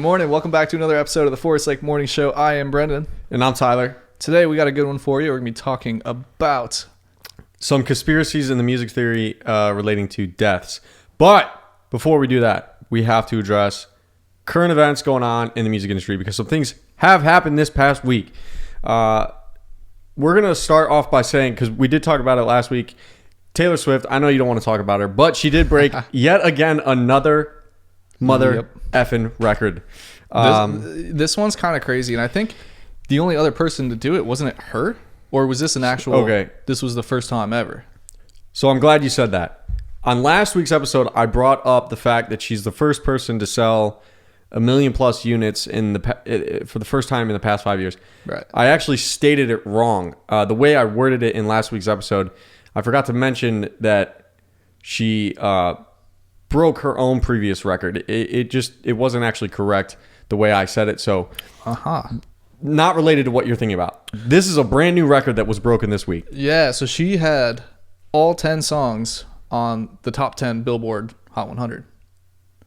Good morning. Welcome back to another episode of the Forest Lake Morning Show. I am Brendan. And I'm Tyler. Today we got a good one for you. We're going to be talking about some conspiracies in the music theory relating to deaths. But before we do that, we have to address current events going on in the music industry because some things have happened this past week. We're going to start off by saying, because we did talk about it last week, Taylor Swift, I know you don't want to talk about her, but she did break yet again another effing record. This one's kind of crazy, and I think the only other person to do it, wasn't it her? Or was this an actual... Okay. This was the first time ever. So I'm glad you said that. On last week's episode, I brought up the fact that she's the first person to sell 1 million plus units for the first time in the past 5 years. Right. I actually stated it wrong. The way I worded it in last week's episode, I forgot to mention that she broke her own previous record. It wasn't actually correct the way I said it. So not related to what you're thinking about. This is a brand new record that was broken this week. Yeah, so she had all 10 songs on the top 10 Billboard Hot 100.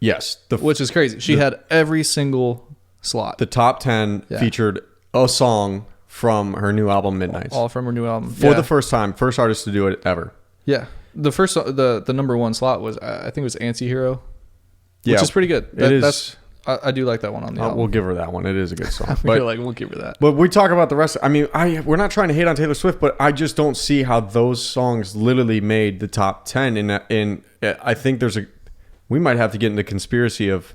Yes. Which is crazy. She had every single slot. The top 10 featured a song from her new album, Midnights. All from her new album. For the first time. First artist to do it ever. Yeah. The first, the number one slot was, I think it was Antihero. Which is pretty good. It is. I do like that one on the album. We'll give her that one. It is a good song. We'll give her that. But we talk about the rest. I mean, we're not trying to hate on Taylor Swift, but I just don't see how those songs literally made the top 10. And I think we might have to get into the conspiracy of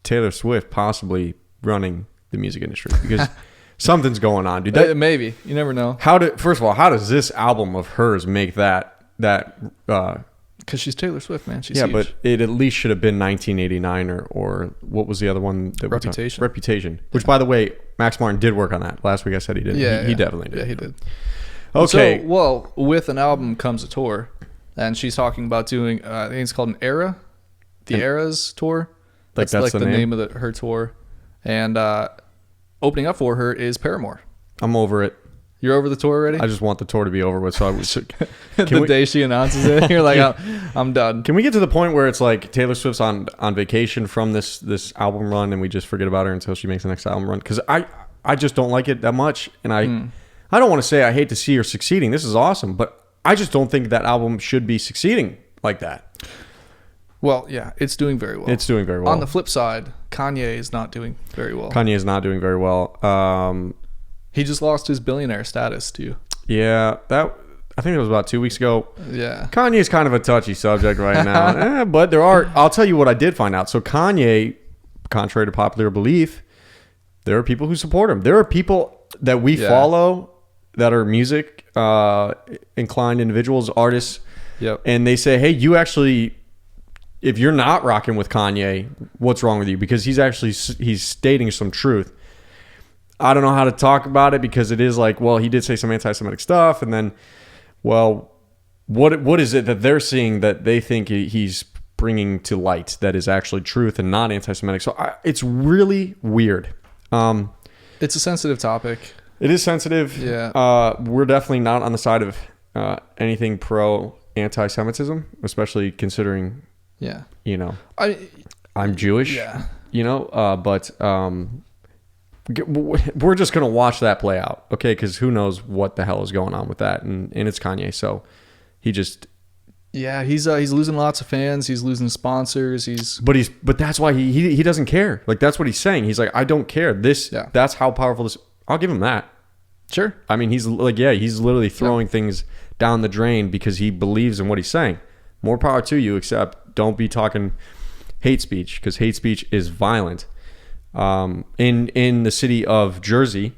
Taylor Swift possibly running the music industry because something's going on, dude. Maybe. You never know. First of all, how does this album of hers make that because she's Taylor Swift, man. She's huge. But it at least should have been 1989 or what was the other one? Reputation. Which, by the way, Max Martin did work on that. Last week I said he did. Yeah, he definitely did. Yeah, he did. Okay. So, with an album comes a tour, and she's talking about doing, I think it's called an Era. The Eras Tour. That's like the name of her tour. And opening up for her is Paramore. I'm over it. You're over the tour already? I just want the tour to be over with. So day she announces it, you're like, I'm done. Can we get to the point where it's like Taylor Swift's on vacation from this album run and we just forget about her until she makes the next album run? Because I just don't like it that much. And I don't want to say I hate to see her succeeding. This is awesome. But I just don't think that album should be succeeding like that. Well, yeah, it's doing very well. It's doing very well. On the flip side, Kanye is not doing very well. Kanye is not doing very well. He just lost his billionaire status too. Yeah, I think it was about 2 weeks ago. Yeah. Kanye is kind of a touchy subject right now. But I'll tell you what I did find out. So Kanye, contrary to popular belief, there are people who support him. There are people that we follow that are music inclined individuals, artists. Yep. And they say, hey, you actually, if you're not rocking with Kanye, what's wrong with you? Because he's stating some truth. I don't know how to talk about it because it is like, well, he did say some anti-Semitic stuff. And then, well, what is it that they're seeing that they think he's bringing to light that is actually truth and not anti-Semitic? So it's really weird. It's a sensitive topic. It is sensitive. Yeah. We're definitely not on the side of anything pro anti-Semitism, especially considering, I'm Jewish, but we're just going to watch that play out, okay? Because who knows what the hell is going on with that. And it's Kanye, so he just... Yeah, he's losing lots of fans. He's losing sponsors. But that's why he doesn't care. Like, that's what he's saying. He's like, I don't care. That's how powerful this... I'll give him that. Sure. I mean, he's literally throwing things down the drain because he believes in what he's saying. More power to you, except don't be talking hate speech, because hate speech is violent. In the city of Jersey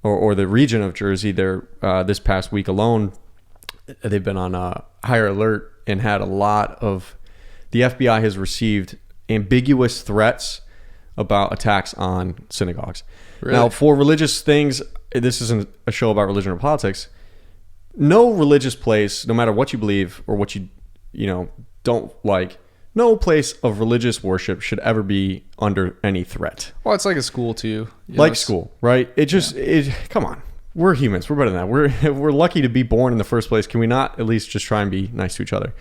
or the region of Jersey, there this past week alone, they've been on higher alert and had a lot of... The FBI has received ambiguous threats about attacks on synagogues. Really? Now, for religious things, this isn't a show about religion or politics. No religious place, no matter what you believe or what you don't like, no place of religious worship should ever be under any threat. Well, it's like a school too. School, right? Come on. We're humans. We're better than that. We're lucky to be born in the first place. Can we not at least just try and be nice to each other?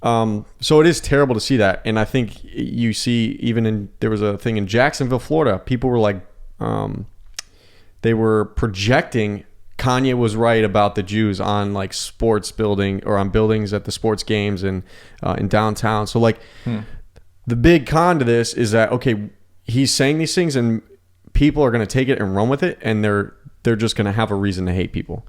So it is terrible to see that. And I think you see there was a thing in Jacksonville, Florida. People were like, they were projecting Kanye was right about the Jews on like sports building or on buildings at the sports games and in downtown. So like the big con to this is that, okay, he's saying these things and people are going to take it and run with it. And they're just going to have a reason to hate people,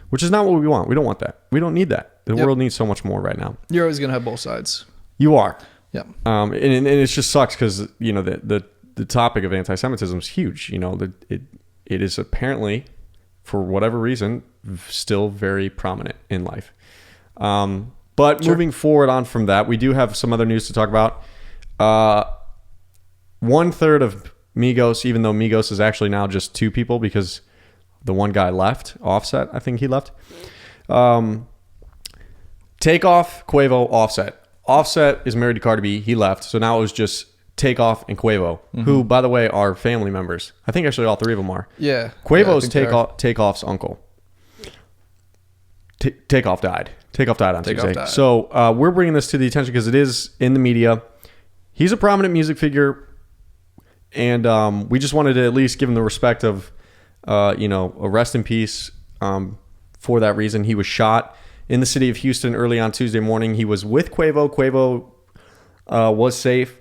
which is not what we want. We don't want that. We don't need that. The world needs so much more right now. You're always going to have both sides. You are. Yeah. And it just sucks because, you know, the topic of anti-Semitism is huge. You know, it is apparently, for whatever reason, still very prominent in life. But moving forward on from that, we do have some other news to talk about. 1/3 of Migos, even though Migos is actually now just 2 people because the one guy left, Offset, I think he left. Takeoff, Quavo, Offset. Offset is married to Cardi B. He left. So now it was just Takeoff and Quavo, who, by the way, are family members. I think actually all 3 of them are. Yeah. Quavo's Takeoff's uncle. Takeoff died. Takeoff died on Tuesday. So we're bringing this to the attention because it is in the media. He's a prominent music figure. And we just wanted to at least give him the respect of, you know, a rest in peace for that reason. He was shot in the city of Houston early on Tuesday morning. He was with Quavo. Quavo was safe.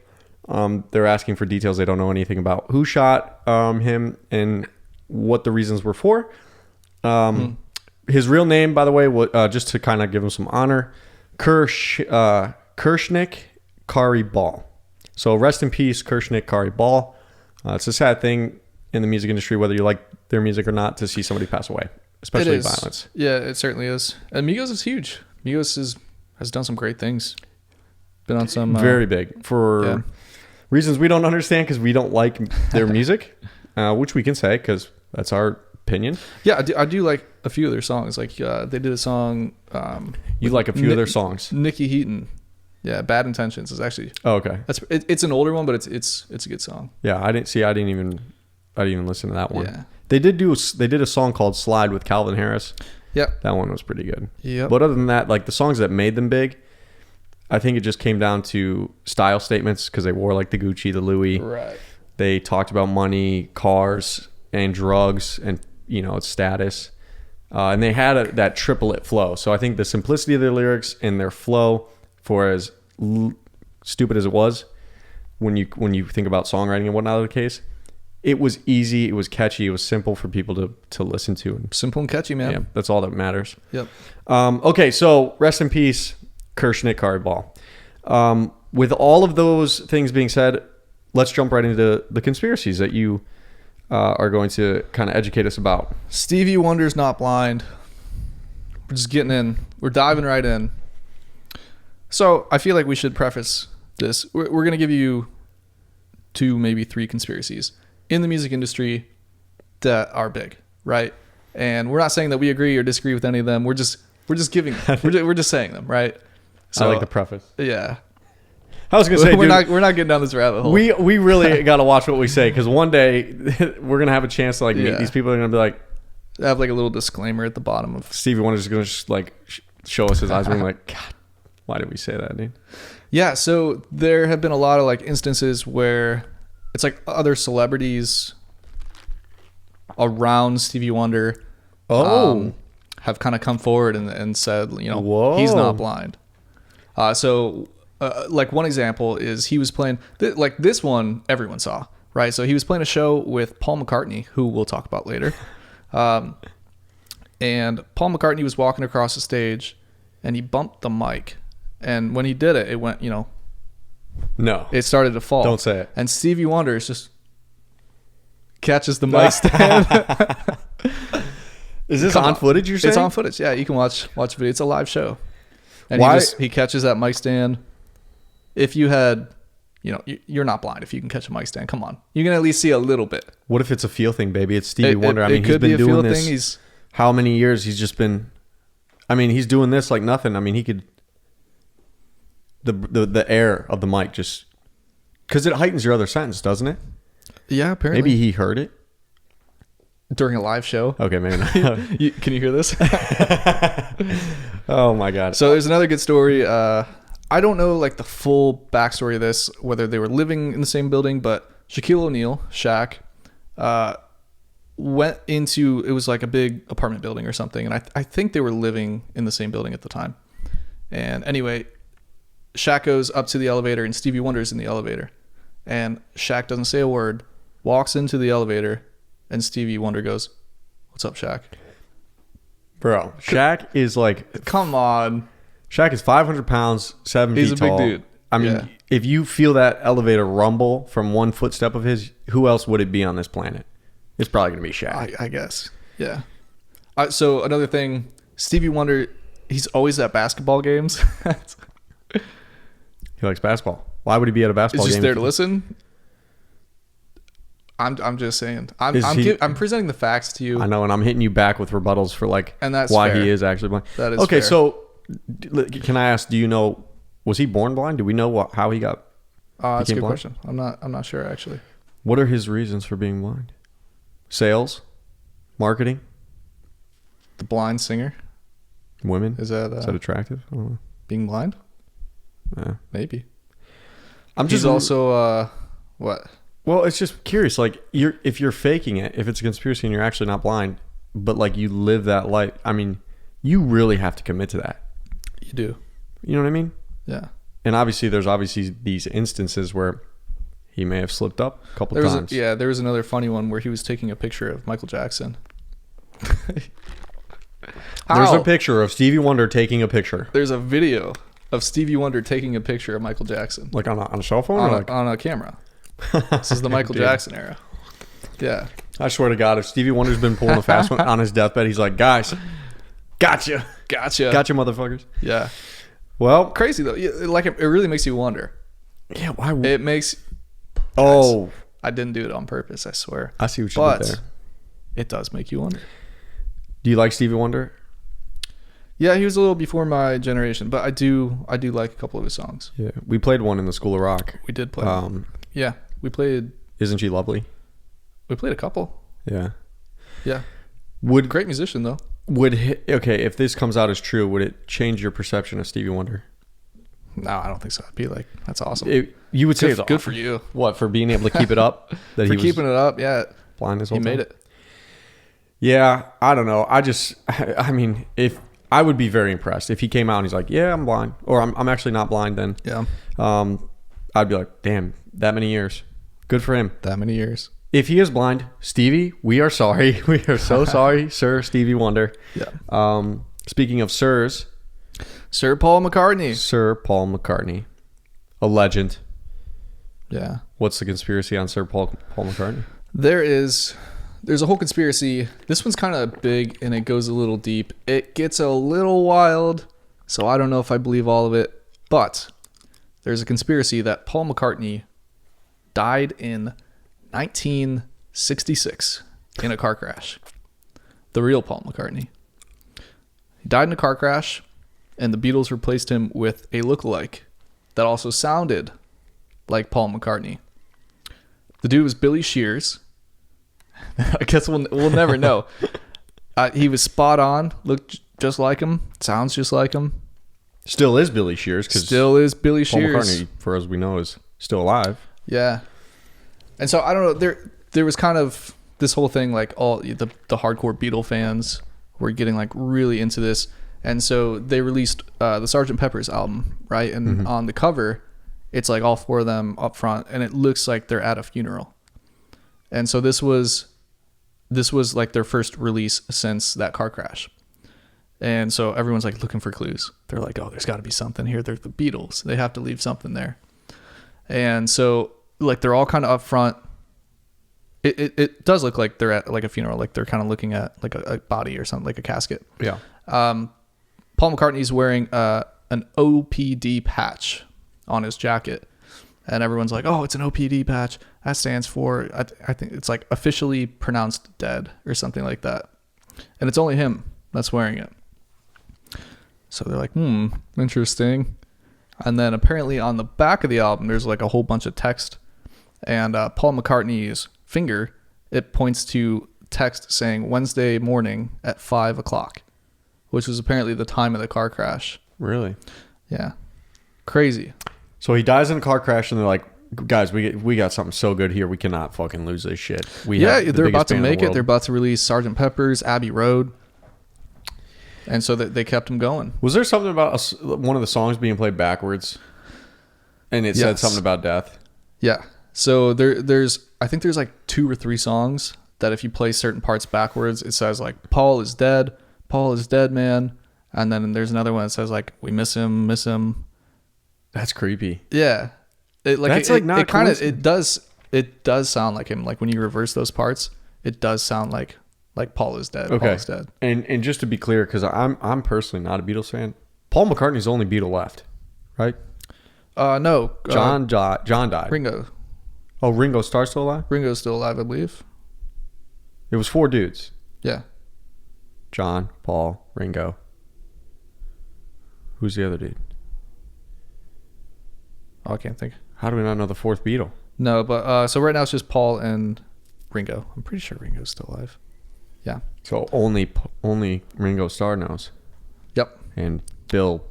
They're asking for details. They don't know anything about who shot him and what the reasons were for. His real name, by the way, just to kind of give him some honor, Kershnik Kari Ball. So rest in peace, Kershnik Kari Ball. It's a sad thing in the music industry, whether you like their music or not, to see somebody pass away, especially violence. Yeah, it certainly is. And Migos is huge. Migos has done some great things. Been on some... very big. For reasons we don't understand because we don't like their music, which we can say because that's our opinion. Yeah, I do like a few of their songs. Like they did a song... you like a few of their songs? Nikki Heaton. Yeah, Bad Intentions is actually... Oh, okay. It's an older one, but it's a good song. Yeah, I didn't even listen to that one. Yeah. They did a song called Slide with Calvin Harris. Yep. That one was pretty good. Yep. But other than that, like the songs that made them big, I think it just came down to style statements because they wore like the Gucci, the Louis. Right. They talked about money, cars, and drugs, and you know, status. And they had that triplet flow. So I think the simplicity of their lyrics and their flow, for as stupid as it was, when you think about songwriting and whatnot of the case, it was easy, it was catchy, it was simple for people to listen to. Simple and catchy, man. Yeah, that's all that matters. Yep. Okay, so rest in peace, Kershnik Kari Ball. With all of those things being said, let's jump right into the conspiracies that you are going to kind of educate us about. Stevie Wonder's not blind. We're just getting in. We're diving right in. So I feel like we should preface this. We're going to give you 2, maybe 3 conspiracies in the music industry that are big, right? And we're not saying that we agree or disagree with any of them. We're just giving them. We're just saying them, right? So, I like the preface. Yeah. I was gonna say, we're not getting down this rabbit hole. We really got to watch what we say because one day we're gonna have a chance to like meet these people. Are gonna be like, have like a little disclaimer at the bottom of Stevie Wonder's gonna just like show us his eyes. We're like, God, why did we say that, dude? Yeah. So there have been a lot of like instances where it's like other celebrities around Stevie Wonder, have kind of come forward and said, you know, whoa, he's not blind. Like one example is he was playing like this one everyone saw, right? So he was playing a show with Paul McCartney, who we'll talk about later. And Paul McCartney was walking across the stage and he bumped the mic. And when he did it, it went, you know, no, it started to fall. Don't say it. And Stevie Wonder just catches the mic stand. Is this on footage you're saying? It's on footage. Yeah, you can watch video. It's a live show. And he catches that mic stand. If you had, you know, you're not blind if you can catch a mic stand. Come on. You can at least see a little bit. What if it's a feel thing, baby? It's Stevie Wonder. I mean, he's been doing this. How many years? He's just been, I mean, he's doing this like nothing. I mean, he could, the air of the mic just, because it heightens your other sentence, doesn't it? Yeah, apparently. Maybe he heard it. During a live show. Okay, maybe not. Can you hear this? Oh my God. So there's another good story. I I don't know like the full backstory of this, whether they were living in the same building, but Shaquille O'Neal, Shaq, went into, it was like a big apartment building or something, and I think they were living in the same building at the time. And anyway, Shaq goes up to the elevator and Stevie Wonder's in the elevator, and Shaq doesn't say a word, walks into the elevator, and Stevie Wonder goes, "What's up, Shaq?" Bro, Shaq is like, come on. Shaq is 500 pounds, 7 feet tall. He's a big dude. I mean, if you feel that elevator rumble from one footstep of his, who else would it be on this planet? It's probably going to be Shaq. I guess. Yeah. So another thing, Stevie Wonder, he's always at basketball games. He likes basketball. Why would he be at a basketball game? He's just there to listen. I'm just saying. I'm presenting the facts to you. I know, and I'm hitting you back with rebuttals for like and that's why fair. He is actually blind. That is okay. Fair. So, can I ask? Do you know? Was he born blind? Do we know how he got? That's a good question. I'm not sure actually. What are his reasons for being blind? Sales, marketing, the blind singer, women. Is that attractive? I don't know. Being blind? Yeah, maybe. He's also what? Well, it's just curious. Like, if you're faking it, if it's a conspiracy and you're actually not blind, but like you live that life, I mean, you really have to commit to that. You do. You know what I mean? Yeah. And obviously, there's these instances where he may have slipped up a couple times. There was another funny one where he was taking a picture of Michael Jackson. There's a picture of Stevie Wonder taking a picture. There's a video of Stevie Wonder taking a picture of Michael Jackson. Like on a cell phone? On a camera. This is the Michael Jackson era. Yeah. I swear to God, if Stevie Wonder's been pulling a fast one on his deathbed, he's like, "Guys, gotcha, motherfuckers." Yeah. Well, crazy though. Like it really makes you wonder. Yeah. Why? It makes. Oh, I didn't do it on purpose. I swear. I see what you did there. It does make you wonder. Do you like Stevie Wonder? Yeah, he was a little before my generation, but I do like a couple of his songs. Yeah, we played one in the School of Rock. We did play. Yeah, we played. Isn't She Lovely? We played a couple. Yeah. Yeah. Great musician though. If this comes out as true, would it change your perception of Stevie Wonder? No, I don't think so. I'd be like, that's awesome. You would say it's good for you. What, for being able to keep it up? That he was keeping it up, yeah. Blind this whole time? He made it. Yeah, I don't know. I mean, if I would be very impressed if he came out and he's like, "Yeah, I'm blind," or "I'm actually not blind." Then yeah, I'd be like, "Damn, that many years, good for him." That many years. If he is blind, Stevie, we are sorry. We are so sorry, Sir Stevie Wonder. Yeah. Speaking of sirs, Sir Paul McCartney. Sir Paul McCartney, a legend. Yeah. What's the conspiracy on Sir Paul McCartney? There's a whole conspiracy. This one's kind of big and it goes a little deep. It gets a little wild, so I don't know if I believe all of it. But there's a conspiracy that Paul McCartney died in 1966 in a car crash. The real Paul McCartney. He died in a car crash, and the Beatles replaced him with a lookalike that also sounded like Paul McCartney. The dude was Billy Shears. I guess we'll never know. He was spot on, looked just like him, sounds just like him. Still is Billy Shears. Still is Billy Paul Shears. McCartney, for as we know, is still alive. Yeah. And so I don't know. There was kind of this whole thing, like all the hardcore Beatle fans were getting like really into this, and so they released the Sgt. Pepper's album, right? And on the cover, it's like all four of them up front, and it looks like they're at a funeral. And so this was like their first release since that car crash. And so everyone's like looking for clues. They're like, oh, there's got to be something here. They're the Beatles. They have to leave something there. And so like they're all kind of up front. It does look like they're at like a funeral. Like they're kind of looking at like a body or something, like a casket. Yeah. Paul McCartney's wearing an OPD patch on his jacket. And everyone's like, oh, it's an OPD patch. That stands for, I think it's like officially pronounced dead or something like that. And it's only him that's wearing it. So they're like, interesting. And then apparently on the back of the album, there's like a whole bunch of text. And Paul McCartney's finger, it points to text saying Wednesday morning at 5 o'clock, which was apparently the time of the car crash. Really? Yeah. Crazy. So he dies in a car crash, and they're like, guys, we got something so good here. We cannot fucking lose this shit. They're about to make it. They're about to release Sgt. Pepper's Abbey Road. And so they kept him going. Was there something about one of the songs being played backwards? And it said something about death? Yeah. So I think there's like 2 or 3 songs that if you play certain parts backwards, it says like, Paul is dead, man. And then there's another one that says like, we miss him. That's creepy. Yeah. It does sound like him. Like when you reverse those parts, it does sound like Paul is dead. Okay. Paul is dead. And just to be clear, because I'm personally not a Beatles fan. Paul McCartney's the only Beatle left, right? No. John died. Ringo. Oh, Ringo Starr's still alive? Ringo's still alive, I believe. It was 4 dudes. Yeah. John, Paul, Ringo. Who's the other dude? Oh, I can't think. How do we not know the 4th Beatle? No, but so right now it's just Paul and Ringo. I'm pretty sure Ringo's still alive. Yeah. So only Ringo Starr knows. Yep. And Bill.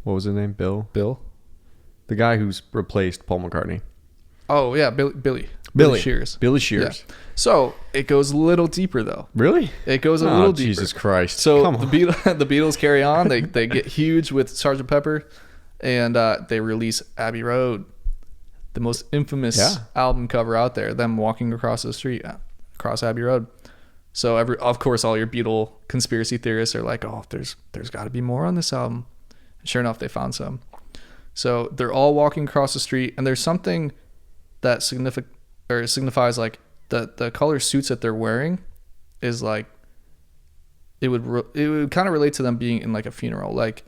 What was his name? Bill? The guy who's replaced Paul McCartney. Oh, yeah. Billy Shears. Billy Shears. Yeah. So it goes a little deeper, though. Really? It goes a little deeper. Jesus Christ. So the Beatles carry on. They get huge with Sgt. Pepper. And they release Abbey Road. The most infamous album cover out there. Them walking across the street. Across Abbey Road. So of course, all your Beatle conspiracy theorists are like, oh, there's got to be more on this album. And sure enough, they found some. So they're all walking across the street, and there's something that signifies like the color suits that they're wearing is like it would kind of relate to them being in like a funeral. Like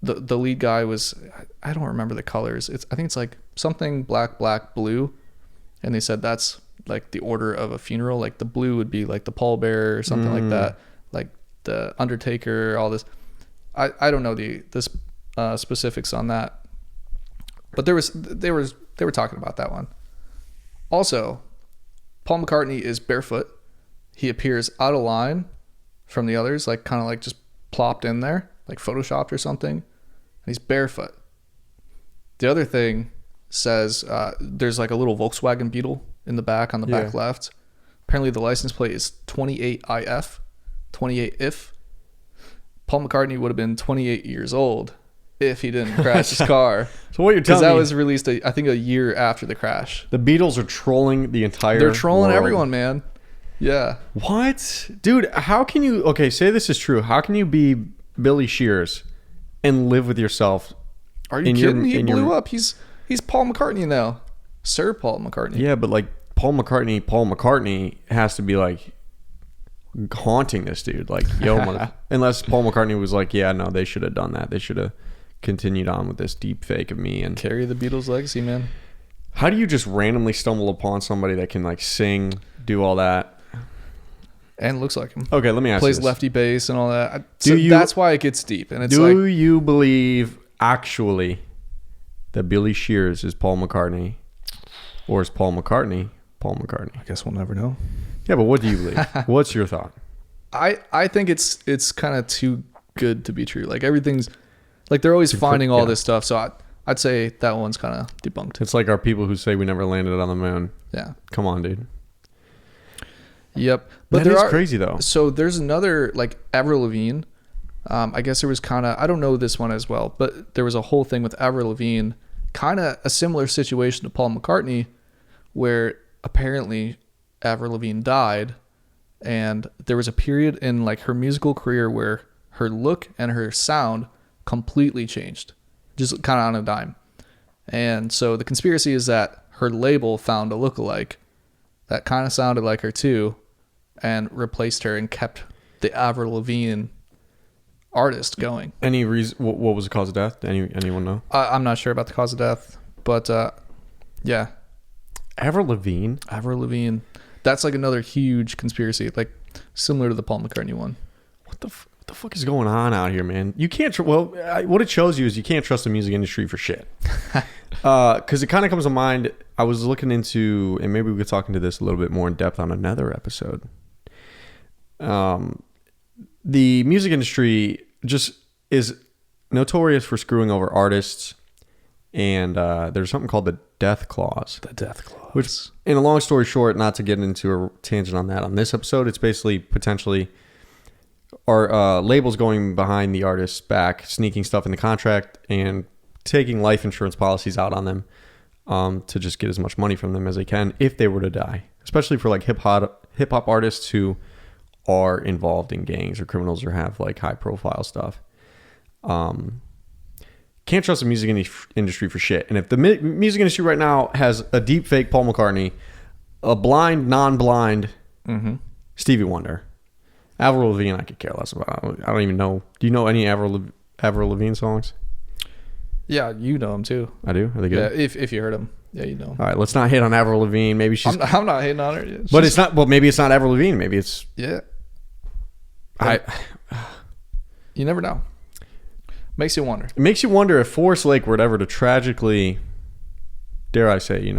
the lead guy was, I don't remember the colors. I think it's like something black, blue, and they said that's like the order of a funeral. Like the blue would be like the pallbearer or something like that, like the undertaker, all this. I don't know the specifics on that, but they were talking about that one. Also, Paul McCartney is barefoot. He appears out of line from the others, like kind of like just plopped in there, like photoshopped or something, and he's barefoot. The other thing says there's like a little Volkswagen Beetle in the back on the back left. Apparently the license plate is 28IF, 28 if. Paul McCartney would have been 28 years old if he didn't crash his car. So what you're telling me... Because that was released, I think, a year after the crash. The Beatles are trolling the entire They're trolling world. everyone, man. Yeah. What? Dude, how can you... Okay, say this is true. How can you be Billy Shears and live with yourself? Are you kidding? He blew up. He's Paul McCartney now. Sir Paul McCartney. Yeah, but like Paul McCartney has to be like haunting this dude. Like, yo, unless Paul McCartney was like, yeah, no, they should have done that. They should have continued on with this deep fake of me and carry the Beatles legacy, man. How do you just randomly stumble upon somebody that can like sing, do all that, and looks like him? Okay, let me ask you. Plays lefty bass and all that. That's why it gets deep. And it's do you believe actually that Billy Shears is Paul McCartney, or is Paul McCartney Paul McCartney? I guess we'll never know. Yeah, but what do you believe? What's your thought? I think it's kind of too good to be true. Like everything's like they're always finding all this stuff. So I'd say that one's kind of debunked. It's like our people who say we never landed on the moon. Yeah. Come on, dude. Yep. But that is crazy though. So there's another like Avril Lavigne. I guess there was kind of, I don't know this one as well, but there was a whole thing with Avril Lavigne, kind of a similar situation to Paul McCartney, where apparently Avril Lavigne died, and there was a period in like her musical career where her look and her sound completely changed, just kind of on a dime. And so the conspiracy is that her label found a lookalike that kind of sounded like her too, and replaced her and kept the Avril Lavigne artist going. Any reason? What was the cause of death? Anyone know? I'm not sure about the cause of death, but yeah. Avril Lavigne. That's like another huge conspiracy, like similar to the Paul McCartney one. What the fuck is going on out here, man? You can't. What it shows you is you can't trust the music industry for shit. Because it kind of comes to mind. I was looking into, and maybe we could talk into this a little bit more in depth on another episode. The music industry just is notorious for screwing over artists, and there's something called the death clause. The death clause. Which, in a long story short, not to get into a tangent on that on this episode, it's basically potentially our labels going behind the artist's back, sneaking stuff in the contract, and taking life insurance policies out on them to just get as much money from them as they can if they were to die. Especially for like hip hop artists who are involved in gangs or criminals or have like high profile stuff. Can't trust the music industry for shit. And if the music industry right now has a deep fake Paul McCartney, a blind, non-blind Stevie Wonder, Avril Lavigne, I could care less about. I don't even know. Do you know any Avril Lavigne songs? Yeah, you know them too. I do. Are they good? Yeah, if you heard them, yeah, you know. All right, let's not hit on Avril Lavigne. Maybe she's. I'm not hating on her. But it's not. Well, maybe it's not Avril Lavigne. Maybe it's. Yeah. You never know. Makes you wonder. It makes you wonder if Forest Lake were ever to tragically, dare I say,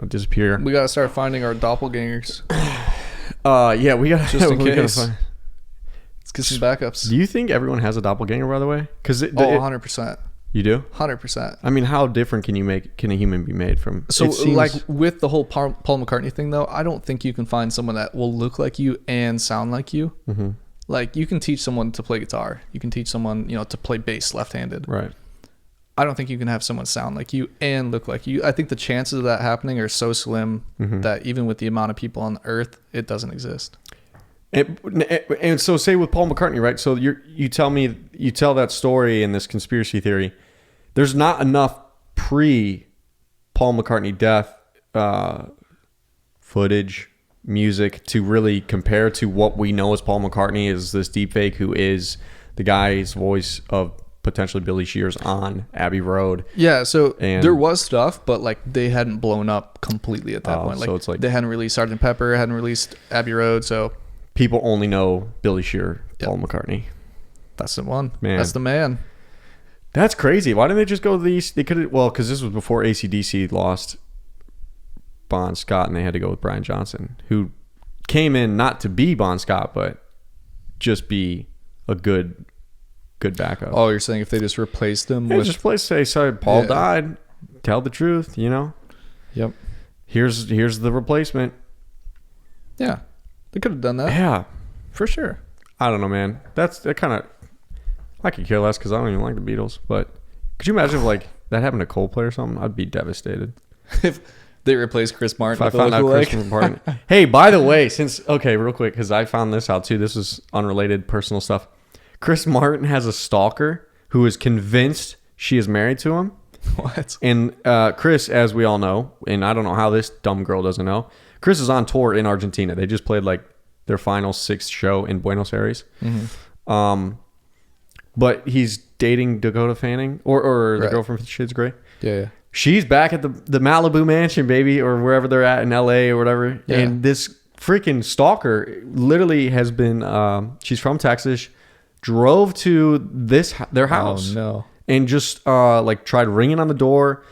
disappear. We got to start finding our doppelgangers. Yeah, we got just in case. Let's get some backups. Do you think everyone has a doppelganger, by the way? 100%. You do? 100%. I mean, how different can a human be made from? So, like with the whole Paul McCartney thing, though, I don't think you can find someone that will look like you and sound like you. Mm-hmm. Like, you can teach someone to play guitar. You can teach someone, to play bass left-handed. Right. I don't think you can have someone sound like you and look like you. I think the chances of that happening are so slim that even with the amount of people on the earth, it doesn't exist. And so, say with Paul McCartney, right? So you tell that story in this conspiracy theory. There's not enough pre-Paul McCartney death footage, music to really compare to what we know as Paul McCartney is this deepfake who is the guy's voice of potentially Billy Shears on Abbey Road. Yeah, so there was stuff, but like they hadn't blown up completely at that point. Like, so it's like they hadn't released Sgt. Pepper, hadn't released Abbey Road, so people only know Billy Shear, Paul McCartney. That's the one. Man. That's the man. That's crazy. Why didn't they just go to these? They could have, because this was before AC/DC lost Bon Scott and they had to go with Brian Johnson, who came in not to be Bon Scott, but just be a good backup. Oh, you're saying if they just replaced him with... just say, sorry, Paul died. Tell the truth, Yep. Here's the replacement. Yeah. They could have done that. Yeah. For sure. I don't know, man. That kind of... I could care less because I don't even like the Beatles. But could you imagine if that happened to Coldplay or something? I'd be devastated. If they replaced Chris Martin. If I found out Chris Martin... Hey, by the way, real quick, because I found this out too. This is unrelated personal stuff. Chris Martin has a stalker who is convinced she is married to him. What? And Chris, as we all know, and I don't know how this dumb girl doesn't know, Chris is on tour in Argentina. They just played like their final 6th show in Buenos Aires. Mm-hmm. But he's dating Dakota Fanning or the girl from 50 Shades of Grey. Yeah. She's back at the Malibu mansion, baby, or wherever they're at in LA or whatever. Yeah. And this freaking stalker literally has been, she's from Texas, drove to their house. Oh, no. And just tried ringing on the door,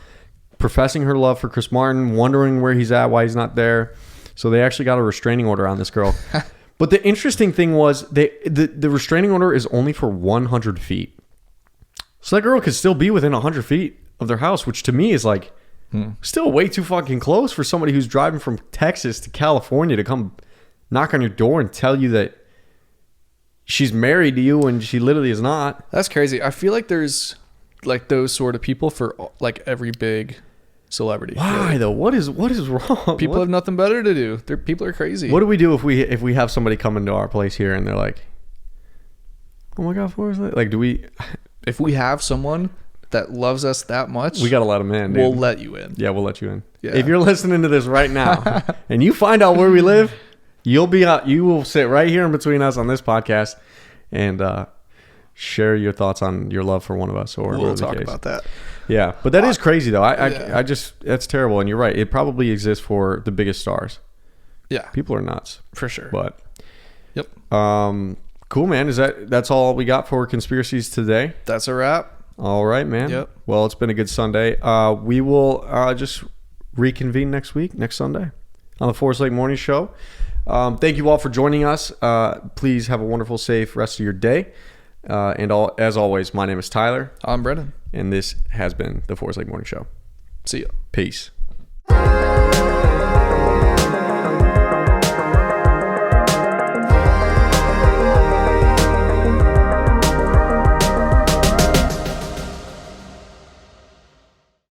professing her love for Chris Martin, wondering where he's at, why he's not there. So they actually got a restraining order on this girl. But the interesting thing was the restraining order is only for 100 feet. So that girl could still be within 100 feet of their house, which to me is like still way too fucking close for somebody who's driving from Texas to California to come knock on your door and tell you that she's married to you when she literally is not. That's crazy. I feel like there's like those sort of people for like every big celebrity. Why though? What is wrong? People have nothing better to do. People are crazy. What do we do if we have somebody come into our place here and they're like, oh my god, where is that? Like, do we? If we have someone that loves us that much, we gotta let them in. Dude. We'll let you in. Yeah, we'll let you in. Yeah. If you're listening to this right now and you find out where we live, you will sit right here in between us on this podcast and share your thoughts on your love for one of us. Or we'll talk about that. Yeah, but that is crazy though. I just, that's terrible. And you're right. It probably exists for the biggest stars. Yeah. People are nuts. For sure. But yep. Cool, man. That's all we got for conspiracies today? That's a wrap. All right, man. Yep. Well, it's been a good Sunday. We will just reconvene next Sunday on the Forest Lake Morning Show. Thank you all for joining us. Please have a wonderful, safe rest of your day. As always, my name is Tyler. I'm Brennan. And this has been the Forest Lake Morning Show. See ya. Peace.